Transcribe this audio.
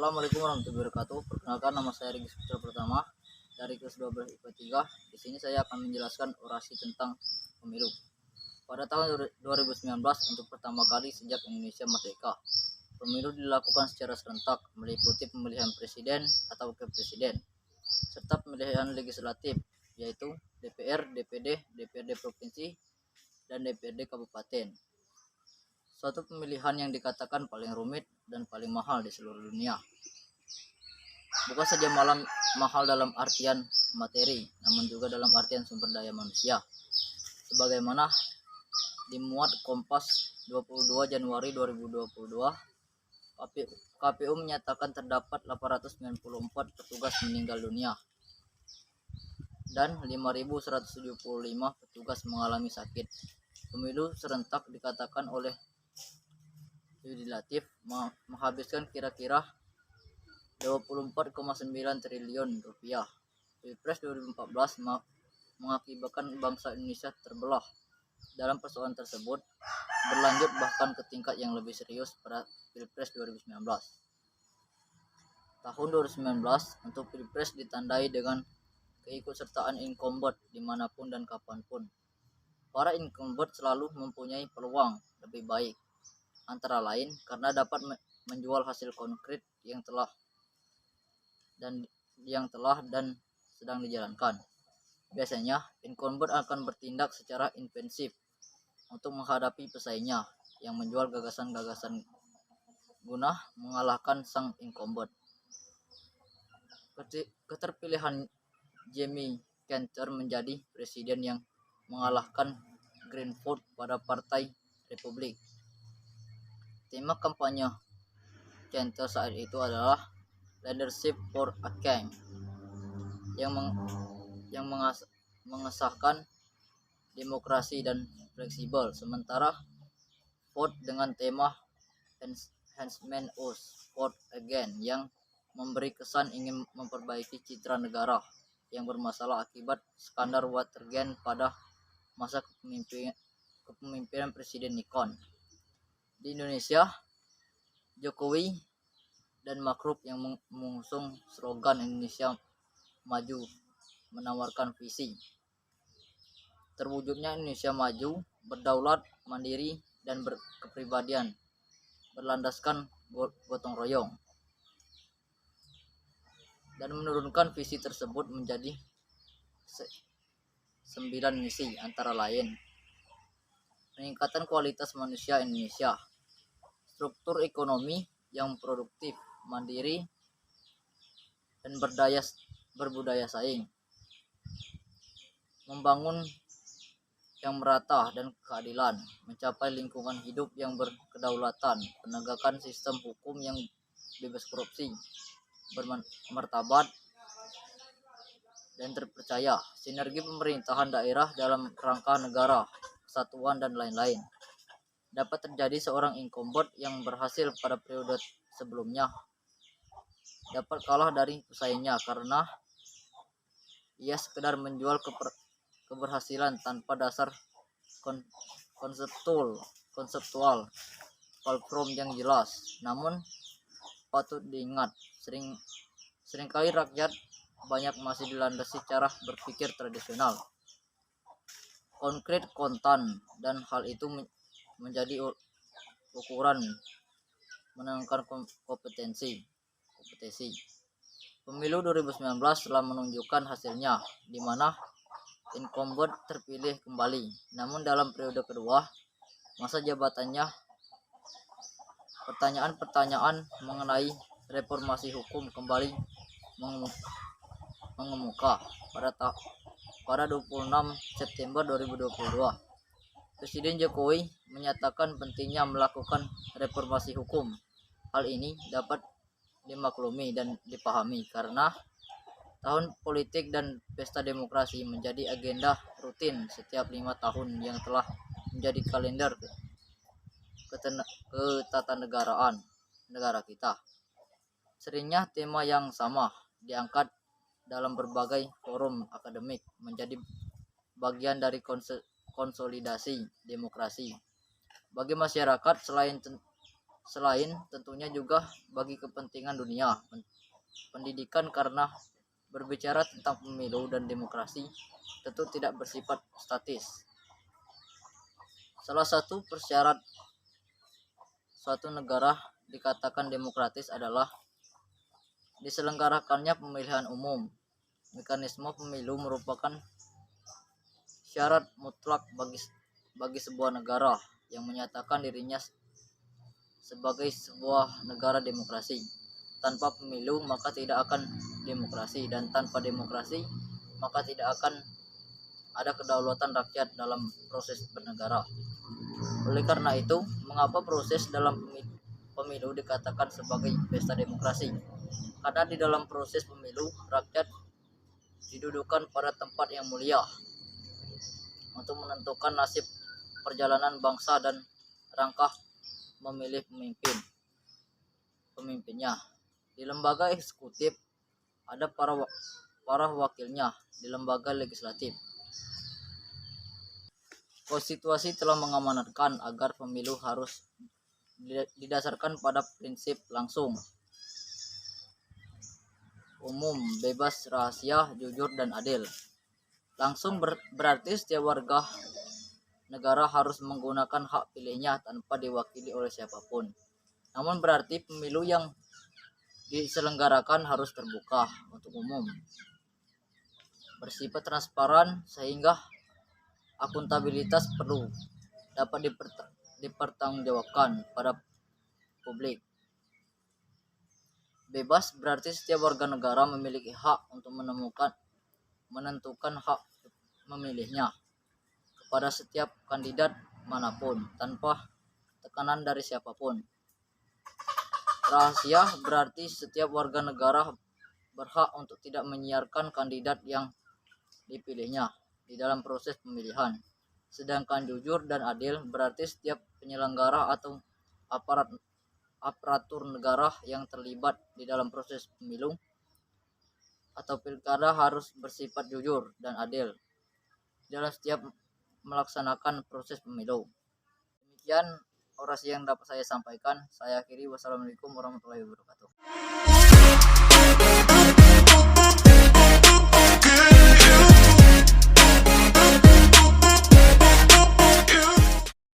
Assalamualaikum warahmatullahi wabarakatuh. Perkenalkan, nama saya Rigi Putra Pertama dari kelas 12 IPA 3. Di sini saya akan menjelaskan orasi tentang pemilu. Pada tahun 2019 untuk pertama kali sejak Indonesia merdeka, pemilu dilakukan secara serentak meliputi pemilihan presiden atau wakil presiden serta pemilihan legislatif yaitu DPR, DPD, DPRD provinsi, dan DPRD kabupaten. Suatu pemilihan yang dikatakan paling rumit dan paling mahal di seluruh dunia. Bukan saja mahal dalam artian materi, namun juga dalam artian sumber daya manusia. Sebagaimana dimuat Kompas 22 Januari 2022, KPU menyatakan terdapat 894 petugas meninggal dunia dan 5.175 petugas mengalami sakit. Pemilu serentak dikatakan oleh Yudhilatif menghabiskan kira-kira 24,9 triliun rupiah. Pilpres 2014 mengakibatkan bangsa Indonesia terbelah. Dalam persoalan tersebut berlanjut bahkan ke tingkat yang lebih serius pada Pilpres 2019. Tahun 2019 untuk Pilpres ditandai dengan keikutsertaan incumbent dimanapun dan kapanpun. Para incumbent selalu mempunyai peluang lebih baik, antara lain karena dapat menjual hasil konkret yang telah dan sedang dijalankan. Biasanya incumbent akan bertindak secara intensif untuk menghadapi pesaingnya yang menjual gagasan-gagasan guna mengalahkan sang incumbent. Keterpilihan Jimmy Carter menjadi presiden yang mengalahkan Green vote pada Partai Republik. Tema kampanye Carter saat itu adalah Leadership for a King, yang mengesahkan demokrasi dan fleksibel, sementara Ford dengan tema Enhancement of Ford Again yang memberi kesan ingin memperbaiki citra negara yang bermasalah akibat skandal Watergate pada masa kepemimpinan Presiden Nixon. Di Indonesia, Jokowi dan Ma'ruf yang mengusung slogan Indonesia Maju menawarkan visi terwujudnya Indonesia maju, berdaulat, mandiri, dan berkepribadian berlandaskan gotong royong, dan menurunkan visi tersebut menjadi 9 misi, antara lain peningkatan kualitas manusia Indonesia, struktur ekonomi yang produktif, mandiri, dan berbudaya saing, membangun yang merata dan keadilan, mencapai lingkungan hidup yang berkedaulatan, penegakan sistem hukum yang bebas korupsi, bermartabat, dan terpercaya, sinergi pemerintahan daerah dalam rangka negara, kesatuan, dan lain-lain. Dapat terjadi seorang incumbent yang berhasil pada periode sebelumnya dapat kalah dari pesaingnya karena ia sekedar menjual keberhasilan tanpa dasar konseptual platform yang jelas. Namun patut diingat, seringkali rakyat banyak masih dilandasi cara berpikir tradisional, konkret, kontan, dan hal itu menjadi ukuran menentukan kompetensi. Pemilu 2019 telah menunjukkan hasilnya, di mana incumbent terpilih kembali. Namun dalam periode kedua masa jabatannya, pertanyaan-pertanyaan mengenai reformasi hukum kembali mengemuka. Pada 26 September 2022, Presiden Jokowi menyatakan pentingnya melakukan reformasi hukum. Hal ini dapat dimaklumi dan dipahami karena tahun politik dan pesta demokrasi menjadi agenda rutin setiap 5 tahun yang telah menjadi kalender ketatanegaraan negara kita. Seringnya tema yang sama diangkat dalam berbagai forum akademik menjadi bagian dari konsolidasi demokrasi. Bagi masyarakat, Selain tentunya juga bagi kepentingan dunia pendidikan, karena berbicara tentang pemilu dan demokrasi tentu tidak bersifat statis. Salah satu persyarat suatu negara dikatakan demokratis adalah diselenggarakannya pemilihan umum. Mekanisme pemilu merupakan syarat mutlak bagi sebuah negara yang menyatakan dirinya sebagai sebuah negara demokrasi. Tanpa pemilu maka tidak akan demokrasi, dan tanpa demokrasi maka tidak akan ada kedaulatan rakyat dalam proses bernegara. Oleh karena itu, mengapa proses dalam pemilu dikatakan sebagai pesta demokrasi? Karena di dalam proses pemilu, rakyat didudukan pada tempat yang mulia untuk menentukan nasib perjalanan bangsa dan rangka memilih pemimpinnya. Di lembaga eksekutif ada para wakilnya. Di lembaga legislatif, konstitusi telah mengamanatkan agar pemilu harus didasarkan pada prinsip langsung, umum, bebas, rahasia, jujur, dan adil. Langsung berarti setiap warga negara harus menggunakan hak pilihnya tanpa diwakili oleh siapapun. Namun berarti pemilu yang diselenggarakan harus terbuka untuk umum, bersifat transparan sehingga akuntabilitas perlu dapat dipertanggungjawabkan pada publik. Bebas berarti setiap warga negara memiliki hak untuk menentukan hak memilihnya kepada setiap kandidat manapun tanpa tekanan dari siapapun. Rahasia berarti setiap warga negara berhak untuk tidak menyiarkan kandidat yang dipilihnya di dalam proses pemilihan. Sedangkan jujur dan adil berarti setiap penyelenggara atau aparatur negara yang terlibat di dalam proses pemilu atau pilkada harus bersifat jujur dan adil dalam setiap melaksanakan proses pemilu. Demikian orasi yang dapat saya sampaikan. Saya akhiri. Wassalamualaikum warahmatullahi wabarakatuh.